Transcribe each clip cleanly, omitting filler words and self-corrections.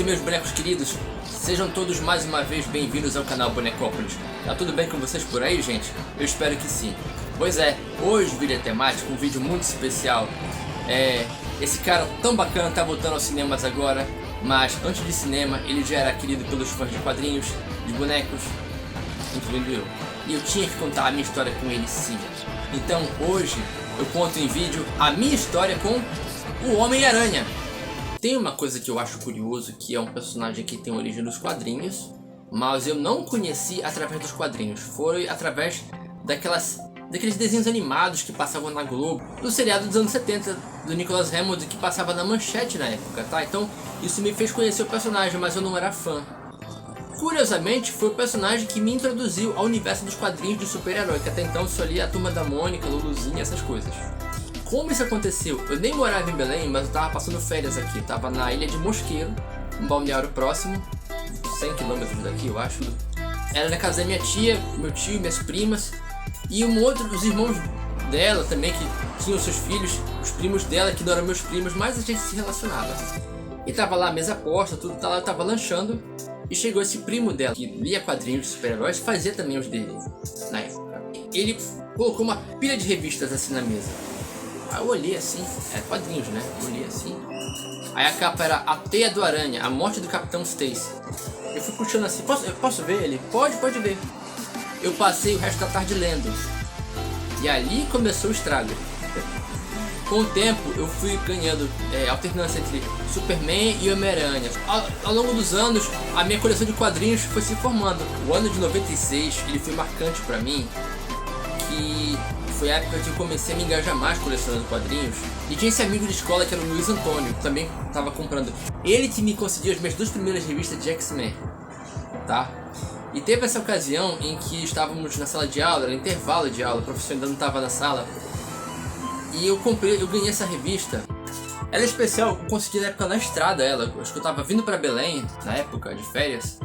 e meus bonecos queridos, sejam todos mais uma vez bem-vindos ao canal Bonecópolis. Tá tudo bem com vocês por aí, gente? Eu espero que sim. Pois é, hoje o vídeo é temático, um vídeo muito especial. Esse cara tão bacana tá voltando aos cinemas agora, mas antes de cinema ele já era querido pelos fãs de quadrinhos, de bonecos, incluindo eu. E eu tinha que contar a minha história com ele sim. Então hoje eu conto em vídeo a minha história com o Homem-Aranha. Tem uma coisa que eu acho curioso, que é um personagem que tem origem nos quadrinhos, mas eu não conheci através dos quadrinhos. Foi através daqueles desenhos animados que passavam na Globo, do seriado dos anos 70 do Nicholas Hammond, que passava na Manchete na época, tá? Então isso me fez conhecer o personagem, mas eu não era fã. Curiosamente, foi o personagem que me introduziu ao universo dos quadrinhos de super-herói, que até então só lia a Turma da Mônica, Luluzinha, essas coisas. Como isso aconteceu? Eu nem morava em Belém, mas eu tava passando férias aqui. Eu tava na ilha de Mosqueiro, um balneário próximo, 100 km daqui, eu acho. Era na casa da minha tia, meu tio, minhas primas e os irmãos dela também, que tinham seus filhos, os primos dela, que não eram meus primos, mas a gente se relacionava. E tava lá a mesa posta, tudo, eu tava lanchando, e chegou esse primo dela, que lia quadrinhos de super-heróis, fazia também os dele, na época. Ele colocou uma pilha de revistas assim na mesa. Aí eu olhei assim, quadrinhos, né? Eu olhei assim. Aí a capa era A Teia do Aranha, A Morte do Capitão Stacy. Eu fui puxando assim, posso ver ele? Pode ver. Eu passei o resto da tarde lendo. E ali começou o estrago. Com o tempo eu fui ganhando alternância entre Superman e Homem-Aranha. Ao longo dos anos, a minha coleção de quadrinhos foi se formando. O ano de 96, ele foi marcante pra mim, que foi a época que eu comecei a me engajar mais colecionando quadrinhos. E tinha esse amigo de escola que era o Luiz Antônio, que também estava comprando. Ele que me concedeu as minhas duas primeiras revistas de X-Men, tá? E teve essa ocasião em que estávamos na sala de aula, era intervalo de aula, o professor ainda não estava na sala. E eu ganhei essa revista. Ela é especial, eu consegui na época na estrada ela. Acho que eu estava vindo para Belém, na época de férias.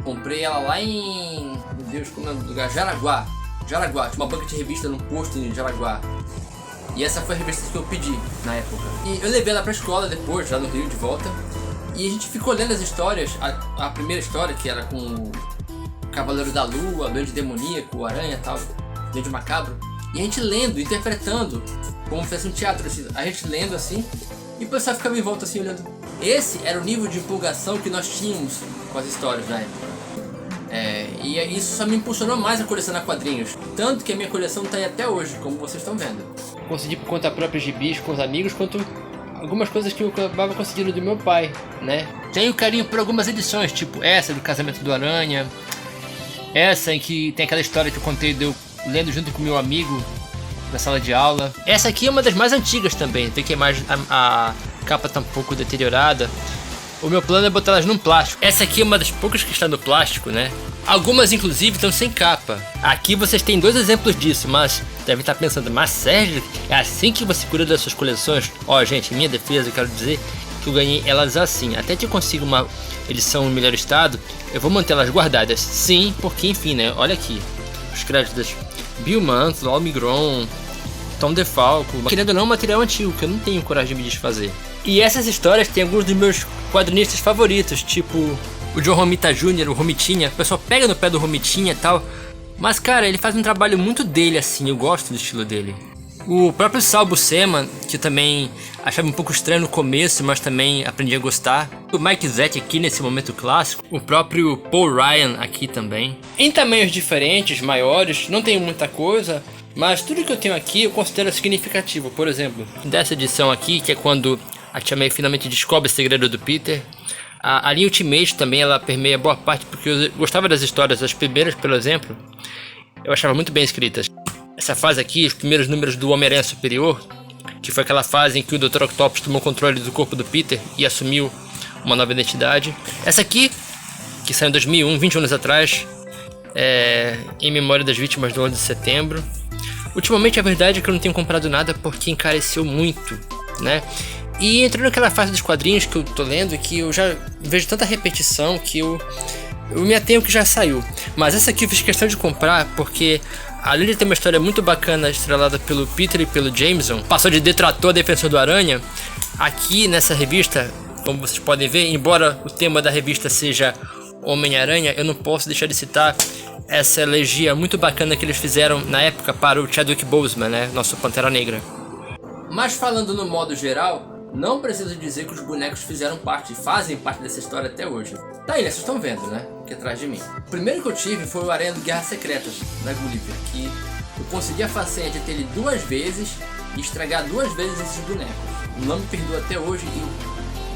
Comprei ela lá em... meu Deus, como é o lugar? Jaraguá, tinha uma banca de revista no posto em Jaraguá. E essa foi a revista que eu pedi na época. E eu levei ela pra escola depois, já no Rio de volta. E a gente ficou lendo as histórias. A primeira história, que era com o Cavaleiro da Lua, Duende Demoníaco, o Aranha e tal, Duende Macabro. E a gente lendo, interpretando, como se fosse um teatro assim. A gente lendo assim, e o pessoal ficava em volta assim, olhando. Esse era o nível de empolgação que nós tínhamos com as histórias na época. E isso só me impulsionou mais a colecionar quadrinhos. Tanto que a minha coleção está aí até hoje, como vocês estão vendo. Consegui por conta própria gibis com os amigos, quanto algumas coisas que eu acabava conseguindo do meu pai, né? Tenho carinho por algumas edições, tipo essa do Casamento do Aranha. Essa em que tem aquela história que eu contei de eu lendo junto com meu amigo na sala de aula. Essa aqui é uma das mais antigas também, tem que a imagem, a capa tá um pouco deteriorada. O meu plano é botar elas num plástico. Essa aqui é uma das poucas que está no plástico, né? Algumas inclusive estão sem capa. Aqui vocês têm dois exemplos disso, mas devem estar pensando, mas Sérgio, é assim que você cuida das suas coleções? Ó, gente, em minha defesa eu quero dizer que eu ganhei elas assim. Até que eu consiga uma edição em melhor estado, eu vou manter elas guardadas. Sim, porque enfim, né? Olha aqui, os créditos: Bill Mantlo, Almigron, Tom DeFalco. Querendo ou não, material antigo que eu não tenho coragem de me desfazer. E essas histórias tem alguns dos meus quadrinistas favoritos, tipo o John Romita Jr., o Romitinha. O pessoal pega no pé do Romitinha e tal, mas cara, ele faz um trabalho muito dele assim, eu gosto do estilo dele. O próprio Sal Buscema, que eu também achava um pouco estranho no começo, mas também aprendi a gostar. O Mike Zeck aqui nesse momento clássico. O próprio Paul Ryan aqui também. Em tamanhos diferentes, maiores, não tenho muita coisa, mas tudo que eu tenho aqui eu considero significativo. Por exemplo, dessa edição aqui, que é quando a Tia May finalmente descobre o segredo do Peter. A linha Ultimate também, ela permeia boa parte, porque eu gostava das histórias, as primeiras, por exemplo, eu achava muito bem escritas. Essa fase aqui, os primeiros números do Homem-Aranha Superior, que foi aquela fase em que o Dr. Octopus tomou controle do corpo do Peter e assumiu uma nova identidade. Essa aqui, que saiu em 2001, 20 anos atrás, em memória das vítimas do 11 de setembro. Ultimamente a verdade é que eu não tenho comprado nada porque encareceu muito, né? E entrando naquela fase dos quadrinhos que eu tô lendo, que eu já vejo tanta repetição que eu me atenho que já saiu. Mas essa aqui eu fiz questão de comprar porque, além de ter uma história muito bacana estrelada pelo Peter e pelo Jameson, passou de detrator a defensor do Aranha. Aqui nessa revista Como vocês podem ver, embora o tema da revista seja Homem-Aranha, eu não posso deixar de citar essa elegia muito bacana que eles fizeram na época para o Chadwick Boseman, né, nosso Pantera Negra. Mas falando no modo geral, não preciso dizer que os bonecos fazem parte dessa história até hoje. Tá aí, né? Vocês estão vendo, né? Aqui atrás de mim. O primeiro que eu tive foi o Aranha do Guerras Secretas, da Gulliver, que eu consegui a façanha de ter ele 2 vezes e estragar 2 vezes esses bonecos. Não me perdoa até hoje e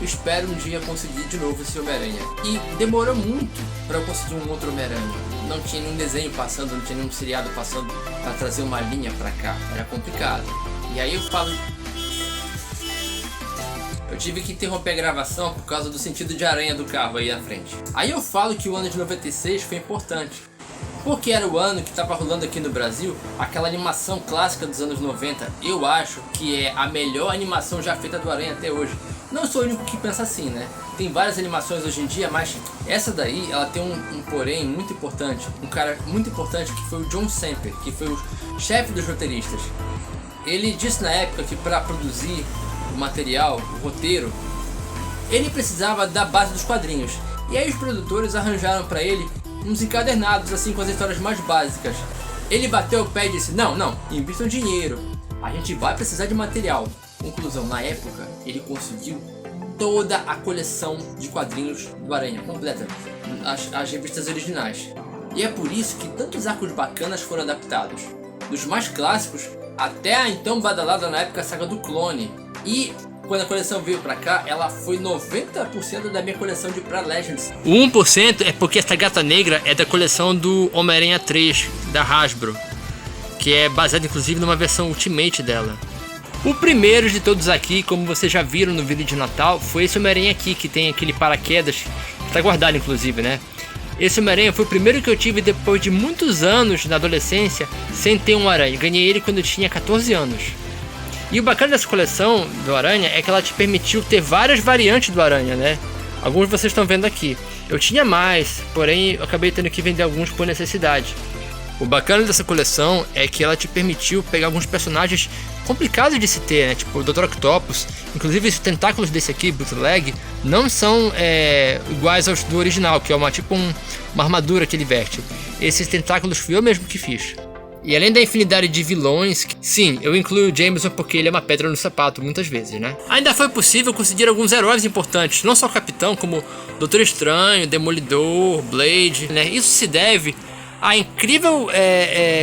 eu espero um dia conseguir de novo esse Homem-Aranha. E demorou muito para eu conseguir um outro Homem-Aranha. Não tinha nenhum desenho passando, não tinha nenhum seriado passando para trazer uma linha para cá. Era complicado. E aí eu falo... Eu tive que interromper a gravação por causa do sentido de aranha do carro aí à frente. Aí eu falo que o ano de 96 foi importante. Porque era o ano que estava rolando aqui no Brasil aquela animação clássica dos anos 90. Eu acho que é a melhor animação já feita do Aranha até hoje. Não sou o único que pensa assim, né? Tem várias animações hoje em dia, mas essa daí, ela tem um porém muito importante. Um cara muito importante que foi o John Semper, que foi o chefe dos roteiristas. Ele disse na época que para produzir o material, o roteiro, ele precisava da base dos quadrinhos. E aí os produtores arranjaram para ele uns encadernados assim com as histórias mais básicas. Ele bateu o pé e disse: não, invistam dinheiro, a gente vai precisar de material. Conclusão, na época ele conseguiu toda a coleção de quadrinhos do Aranha, completa, as revistas originais. E é por isso que tantos arcos bacanas foram adaptados, dos mais clássicos até a então badalada na época saga do Clone. E quando a coleção veio pra cá, ela foi 90% da minha coleção de Pra Legends. O 1% é porque essa gata negra é da coleção do Homem-Aranha 3, da Hasbro, que é baseada inclusive numa versão Ultimate dela. O primeiro de todos aqui, como vocês já viram no vídeo de Natal, foi esse Homem-Aranha aqui, que tem aquele paraquedas, que tá guardado inclusive, né? Esse Homem-Aranha foi o primeiro que eu tive depois de muitos anos na adolescência sem ter um aranha. Ganhei ele quando eu tinha 14 anos. E o bacana dessa coleção do Aranha é que ela te permitiu ter várias variantes do Aranha, né? Alguns vocês estão vendo aqui. Eu tinha mais, porém eu acabei tendo que vender alguns por necessidade. O bacana dessa coleção é que ela te permitiu pegar alguns personagens complicados de se ter, né? Tipo o Dr. Octopus. Inclusive os tentáculos desse aqui, bootleg, não são iguais aos do original, que é uma armadura que ele veste. Esses tentáculos fui eu mesmo que fiz. E além da infinidade de vilões, sim, eu incluo o Jameson porque ele é uma pedra no sapato muitas vezes, né? Ainda foi possível conseguir alguns heróis importantes, não só o Capitão, como Doutor Estranho, Demolidor, Blade, né? Isso se deve à incrível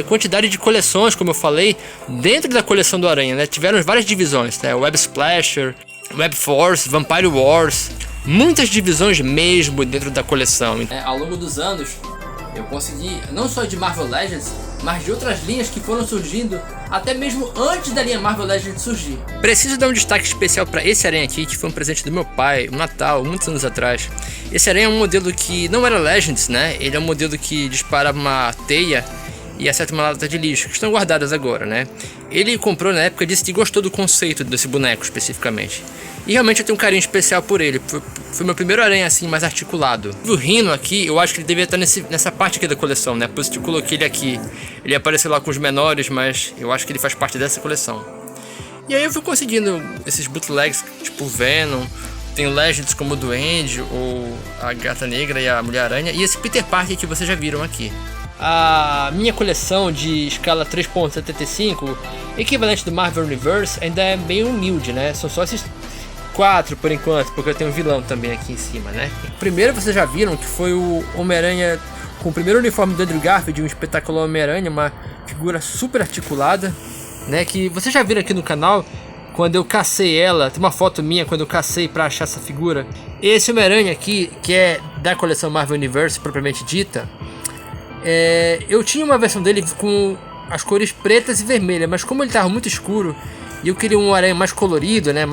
quantidade de coleções, como eu falei, dentro da coleção do Aranha, né? Tiveram várias divisões, né? Web Splasher, Web Force, Vampire Wars, muitas divisões mesmo dentro da coleção. Ao longo dos anos, eu consegui, não só de Marvel Legends, mas de outras linhas que foram surgindo até mesmo antes da linha Marvel Legends surgir. Preciso dar um destaque especial para esse aranha aqui, que foi um presente do meu pai, um Natal, muitos anos atrás. Esse aranha é um modelo que não era Legends, né? Ele é um modelo que dispara uma teia e acerta uma lata de lixo, que estão guardadas agora, né? Ele comprou na época e disse que gostou do conceito desse boneco especificamente. E realmente eu tenho um carinho especial por ele. Foi meu primeiro aranha assim, mais articulado. O Rhino aqui, eu acho que ele deveria estar nessa parte aqui da coleção, né? Por isso que eu coloquei ele aqui. Ele apareceu lá com os menores, mas eu acho que ele faz parte dessa coleção. E aí eu fui conseguindo esses bootlegs, tipo Venom. Tem o Legends como o Duende, ou a Gata Negra e a Mulher-Aranha. E esse Peter Parker que vocês já viram aqui. A minha coleção de escala 3.75, equivalente do Marvel Universe, ainda é bem humilde, né? São só esses 4 por enquanto, porque eu tenho um vilão também aqui em cima, né? Primeiro vocês já viram que foi o Homem-Aranha com o primeiro uniforme do Andrew Garfield, um espetacular Homem-Aranha, uma figura super articulada, né? Que vocês já viram aqui no canal, quando eu cacei ela, tem uma foto minha quando eu cacei pra achar essa figura. Esse Homem-Aranha aqui, que é da coleção Marvel Universe propriamente dita, eu tinha uma versão dele com as cores pretas e vermelhas, mas como ele estava muito escuro e eu queria um aranha mais colorido, né,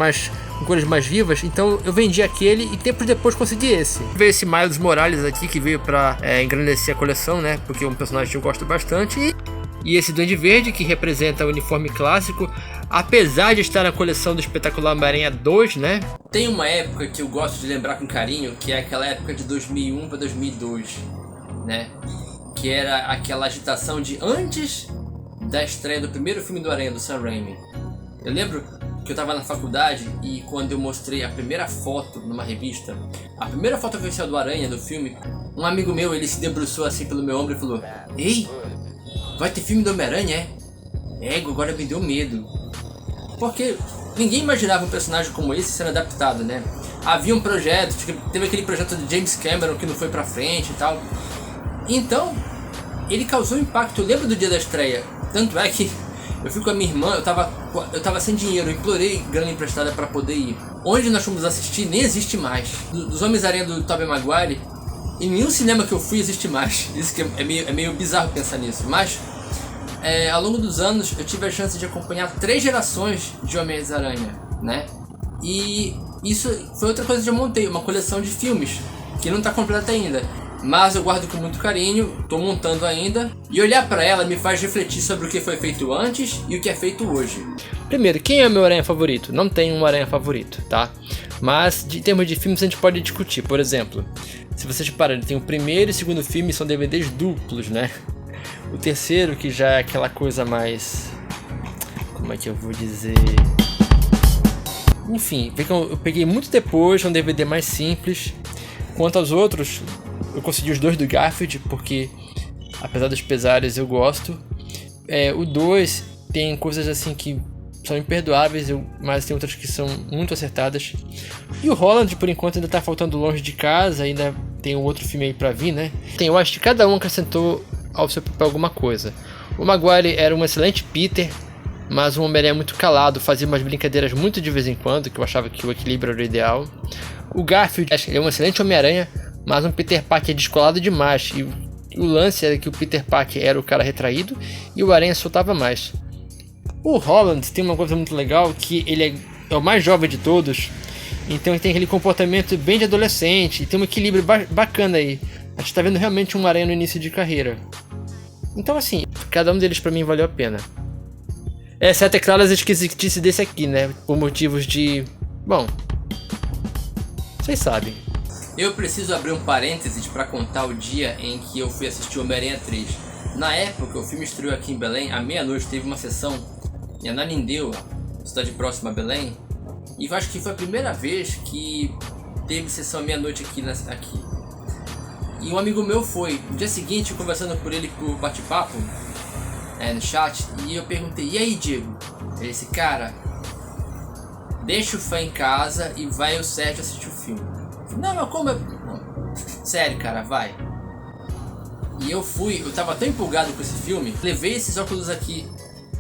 com cores mais vivas, então eu vendi aquele e tempos depois consegui esse. Veio esse Miles Morales aqui, que veio para engrandecer a coleção, né, porque é um personagem que eu gosto bastante, e esse Duende Verde, que representa o uniforme clássico, apesar de estar na coleção do Espetacular Homem-Aranha 2, né. Tem uma época que eu gosto de lembrar com carinho, que é aquela época de 2001 para 2002, né, que era aquela agitação de antes da estreia do primeiro filme do Aranha, do Sam Raimi. Eu lembro que eu tava na faculdade e quando eu mostrei a primeira foto numa revista, a primeira foto oficial do Aranha, do filme, um amigo meu, ele se debruçou assim pelo meu ombro e falou: "Ei, vai ter filme do Homem-Aranha, é? Ego, agora me deu medo." Porque ninguém imaginava um personagem como esse sendo adaptado, né? Havia um projeto, teve aquele projeto de James Cameron que não foi pra frente e tal. Então, ele causou impacto. Eu lembro do dia da estreia. Tanto é que eu fui com a minha irmã, eu tava sem dinheiro, eu implorei grana emprestada pra poder ir. Onde nós fomos assistir nem existe mais. Dos Homens-Aranha do Tobey Maguire, em nenhum cinema que eu fui existe mais. Isso que é meio bizarro pensar nisso. Mas, ao longo dos anos, eu tive a chance de acompanhar 3 gerações de Homens-Aranha, né? E isso foi outra coisa que eu montei, uma coleção de filmes, que não tá completa ainda. Mas eu guardo com muito carinho, tô montando ainda. E olhar pra ela me faz refletir sobre o que foi feito antes e o que é feito hoje. Primeiro, quem é o meu aranha favorito? Não tem um aranha favorito, tá? Mas, em termos de filmes, a gente pode discutir. Por exemplo, se vocês repararem, tem o primeiro e o segundo filme, são DVDs duplos, né? O terceiro, que já é aquela coisa mais... como é que eu vou dizer... enfim, eu peguei muito depois, um DVD mais simples. Quanto aos outros, eu consegui os 2 do Garfield, porque apesar dos pesares eu gosto. O 2 tem coisas assim que são imperdoáveis, mas tem outras que são muito acertadas. E o Holland, por enquanto, ainda tá faltando Longe de Casa, ainda tem um outro filme aí pra vir, né? Eu acho que cada um acrescentou ao seu papel alguma coisa. O Maguire era um excelente Peter, mas um Homem-Aranha muito calado, fazia umas brincadeiras muito de vez em quando, que eu achava que o equilíbrio era o ideal. O Garfield é um excelente Homem-Aranha, mas um Peter Parker descolado demais, e o lance era que o Peter Parker era o cara retraído e o Aranha soltava mais. O Holland tem uma coisa muito legal, que ele é o mais jovem de todos, então ele tem aquele comportamento bem de adolescente, e tem um equilíbrio bacana aí. A gente tá vendo realmente um Aranha no início de carreira. Então assim, cada um deles pra mim valeu a pena. Exceto, é claro, as esquisitices desse aqui, né? Por motivos de... bom... vocês sabem. Eu preciso abrir um parênteses para contar o dia em que eu fui assistir Homem-Aranha 3. Na época, o filme estreou aqui em Belém, à meia-noite teve uma sessão em Ananindeua, cidade próxima a Belém. E eu acho que foi a primeira vez que teve sessão à meia-noite aqui. E um amigo meu foi. No dia seguinte, eu conversando por ele por bate-papo, no chat, e eu perguntei: "E aí, Diego?" Ele disse: "Cara, deixa o fã em casa e vai o Sérgio assistir o filme." Não, mas como? Não. Sério, cara, vai. E eu tava tão empolgado com esse filme, levei esses óculos aqui,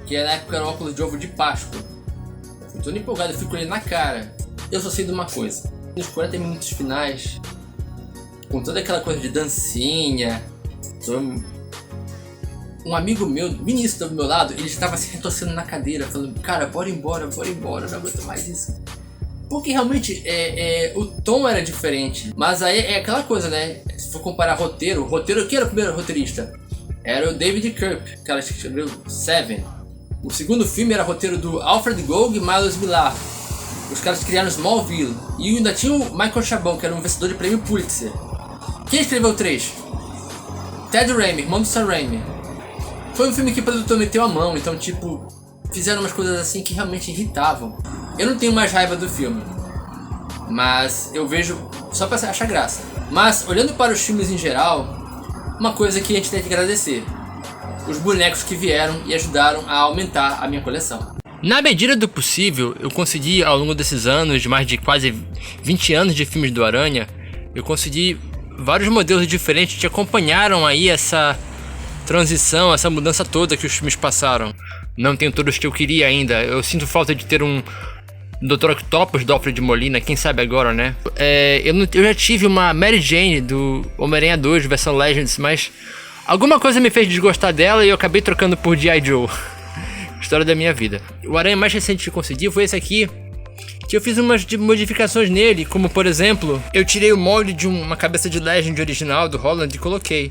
que na época eram óculos de ovo de Páscoa. Eu fui todo empolgado, eu fui com ele na cara. Eu só sei de uma coisa: nos 40 minutos finais, com toda aquela coisa de dancinha, um amigo meu, Vinícius, do meu lado, ele estava se retorcendo na cadeira, falando: "Cara, bora embora, não aguento mais isso." Porque realmente o tom era diferente. Mas aí é aquela coisa, né? Se for comparar roteiro, quem era o primeiro roteirista? Era o David Kirk, o cara que escreveu Seven. O segundo filme era roteiro do Alfred Gold e Miles Millar, os caras que criaram Smallville. E ainda tinha o Michael Chabon, que era um vencedor de prêmio Pulitzer. Quem escreveu o 3? Ted Raimi, irmão do Sam Raimi. Foi um filme que o produtor meteu a mão, então tipo, fizeram umas coisas assim que realmente irritavam. Eu não tenho mais raiva do filme, mas eu vejo só pra achar graça. Mas, olhando para os filmes em geral, uma coisa que a gente tem que agradecer: os bonecos que vieram e ajudaram a aumentar a minha coleção. Na medida do possível, eu consegui, ao longo desses anos, de mais de quase 20 anos de filmes do Aranha, eu consegui vários modelos diferentes que acompanharam aí essa transição, essa mudança toda que os filmes passaram. Não tenho todos que eu queria ainda. Eu sinto falta de ter um Dr. Octopus do Alfred Molina, quem sabe agora, né? Eu já tive uma Mary Jane do Homem-Aranha 2, versão Legends, mas alguma coisa me fez desgostar dela e eu acabei trocando por G.I. Joe. História da minha vida. O aranha mais recente que eu consegui foi esse aqui, que eu fiz umas modificações nele, como por exemplo, eu tirei o molde de uma cabeça de Legend original do Holland e coloquei.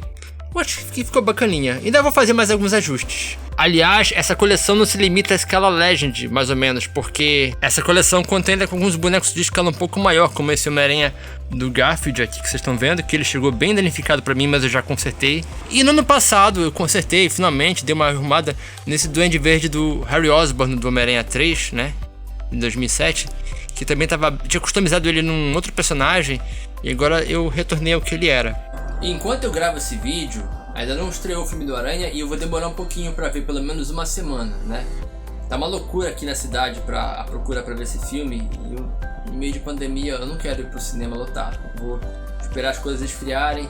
Eu acho que ficou bacaninha. Ainda vou fazer mais alguns ajustes. Aliás, essa coleção não se limita à escala Legend, mais ou menos, porque essa coleção contém ainda alguns bonecos de escala um pouco maior, como esse Homem-Aranha do Garfield aqui que vocês estão vendo, que ele chegou bem danificado pra mim, mas eu já consertei. E no ano passado eu consertei, finalmente, dei uma arrumada nesse Duende Verde do Harry Osborn do Homem-Aranha 3, né? em 2007, que também tinha customizado ele num outro personagem, e agora eu retornei ao que ele era. Enquanto eu gravo esse vídeo, ainda não estreou o filme do Aranha e eu vou demorar um pouquinho pra ver, pelo menos uma semana, né? Tá uma loucura aqui na cidade a procura pra ver esse filme, e eu, em meio de pandemia, eu não quero ir pro cinema lotado. Vou esperar as coisas esfriarem,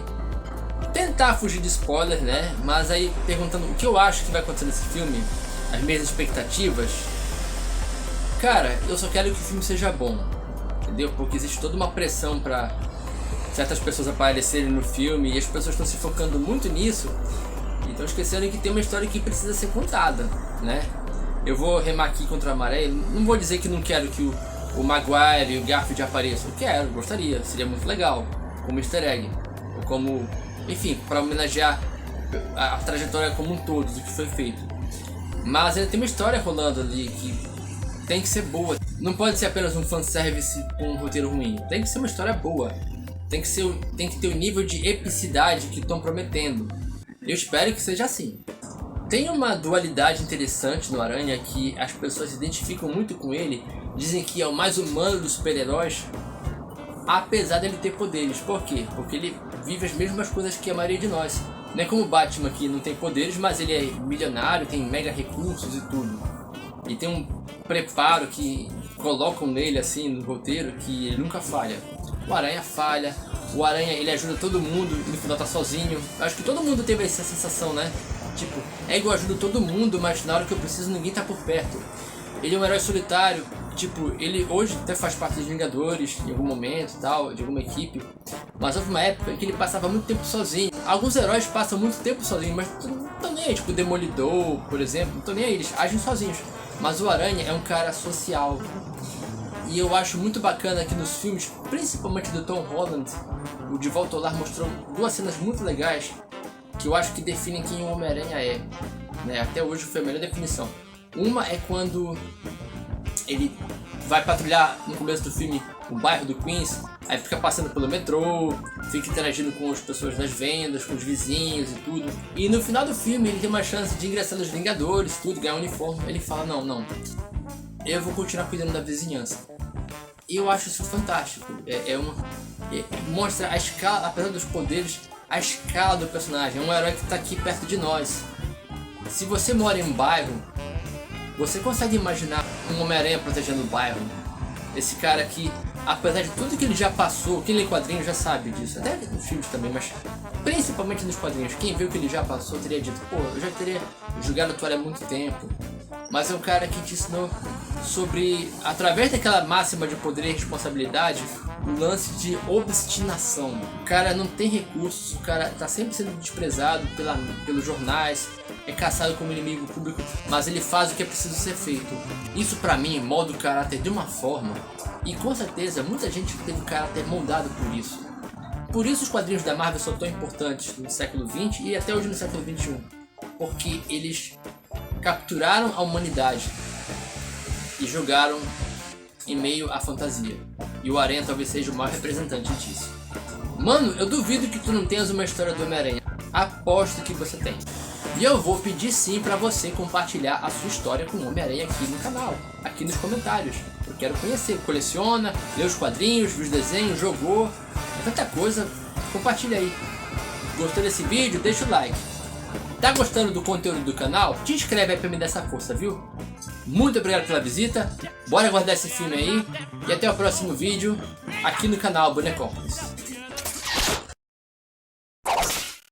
tentar fugir de spoiler, né? Mas aí, perguntando o que eu acho que vai acontecer nesse filme, as minhas expectativas, cara, eu só quero que o filme seja bom, entendeu? Porque existe toda uma pressão pra certas pessoas aparecerem no filme, e as pessoas estão se focando muito nisso e estão esquecendo que tem uma história que precisa ser contada, né? Eu vou remar aqui contra a maré, não vou dizer que não quero que o Maguire e o Garfield apareçam, eu quero, gostaria, seria muito legal, como easter egg, ou como, enfim, para homenagear a trajetória como um todo do que foi feito. Mas ainda tem uma história rolando ali que tem que ser boa, não pode ser apenas um fanservice com um roteiro ruim, tem que ser uma história boa, tem que ter o nível de epicidade que estão prometendo. Eu espero que seja assim. Tem uma dualidade interessante no Aranha, que as pessoas se identificam muito com ele, dizem que é o mais humano dos super-heróis, apesar dele ter poderes. Por quê? Porque ele vive as mesmas coisas que a maioria de nós. Não é como o Batman, que não tem poderes, mas ele é milionário, tem mega recursos e tudo. E tem um preparo que colocam nele assim no roteiro que ele nunca falha. O Aranha falha, o Aranha ele ajuda todo mundo e no final tá sozinho. Acho que todo mundo teve essa sensação, né? Tipo, eu ajudo todo mundo, mas na hora que eu preciso ninguém tá por perto. Ele é um herói solitário, tipo, ele hoje até faz parte dos Vingadores em algum momento tal, de alguma equipe. Mas houve uma época em que ele passava muito tempo sozinho. Alguns heróis passam muito tempo sozinhos, mas não estão nem aí, tipo o Demolidor, por exemplo, não estão nem aí, eles agem sozinhos. Mas o Aranha é um cara social. E eu acho muito bacana que nos filmes, principalmente do Tom Holland, o De Volta ao Lar mostrou duas cenas muito legais que eu acho que definem quem o Homem-Aranha é, né? Até hoje foi a melhor definição. Uma é quando ele vai patrulhar no começo do filme o bairro do Queens, aí fica passando pelo metrô, fica interagindo com as pessoas nas vendas, com os vizinhos e tudo. E no final do filme ele tem uma chance de ingressar nos Vingadores, tudo, ganhar um uniforme. Ele fala, não, eu vou continuar cuidando da vizinhança. E eu acho isso fantástico. Mostra a escala, apesar dos poderes, a escala do personagem. É um herói que está aqui perto de nós. Se você mora em um bairro, você consegue imaginar um Homem-Aranha protegendo o bairro? Esse cara aqui, apesar de tudo que ele já passou, quem lê quadrinhos já sabe disso, até nos filmes também, mas principalmente nos quadrinhos, quem viu o que ele já passou teria dito, pô, eu já teria jogado a toalha há muito tempo. Mas é um cara que te ensinou sobre, através daquela máxima de poder e responsabilidade, o lance de obstinação. O cara não tem recursos, o cara tá sempre sendo desprezado pelos jornais, é caçado como inimigo público, mas ele faz o que é preciso ser feito. Isso pra mim molda o caráter de uma forma, e com certeza muita gente teve o caráter moldado por isso. Por isso os quadrinhos da Marvel são tão importantes no século XX e até hoje no século XXI, porque eles capturaram a humanidade e jogaram em meio à fantasia. E o Aranha talvez seja o maior representante disso. Mano, eu duvido que tu não tenhas uma história do Homem-Aranha. Aposto que você tem. E eu vou pedir sim pra você compartilhar a sua história com o Homem-Aranha aqui no canal, aqui nos comentários. Eu quero conhecer, coleciona, lê os quadrinhos, viu os desenhos, jogou, é tanta coisa, compartilha aí. Gostou desse vídeo? Deixa o like. Tá gostando do conteúdo do canal? Te inscreve aí pra me dar essa força, viu? Muito obrigado pela visita, bora guardar esse filme aí, e até o próximo vídeo aqui no canal Bonecópolis.